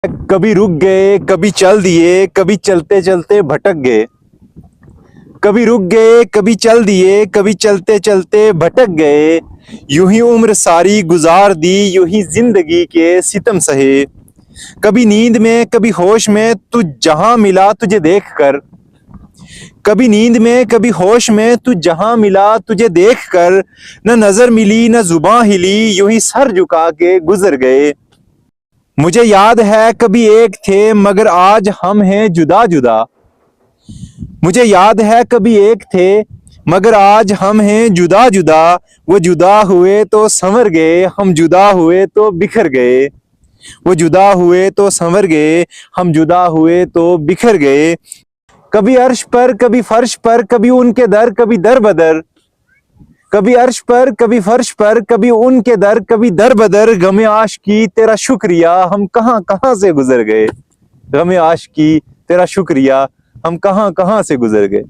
कभी रुक गए, कभी चल दिए, कभी चलते चलते भटक गए। कभी रुक गए, कभी चल दिए, कभी चलते चलते भटक गए। यूं ही उम्र सारी गुजार दी, यूं ही जिंदगी के सितम सहे। कभी नींद में, कभी होश में, तू जहां मिला तुझे देखकर। कभी नींद में, कभी होश में, तू जहां मिला तुझे देखकर। न नजर मिली, न जुबां हिली, यूं ही सर झुका के गुजर गए। मुझे याद है कभी एक थे, मगर आज हम हैं जुदा जुदा। मुझे याद है कभी एक थे, मगर आज हम हैं जुदा जुदा। वो जुदा हुए तो संवर गए, हम जुदा हुए तो बिखर गए। वो जुदा हुए तो संवर गए, हम जुदा हुए तो बिखर गए। कभी अर्श पर, कभी फर्श पर, कभी उनके दर, कभी दर बदर। कभी अर्श पर, कभी फर्श पर, कभी उनके दर, कभी दर बदर। गमे आशिकी तेरा शुक्रिया, हम कहां कहां से गुजर गए। गमे आशिकी तेरा शुक्रिया, हम कहां कहां से गुजर गए।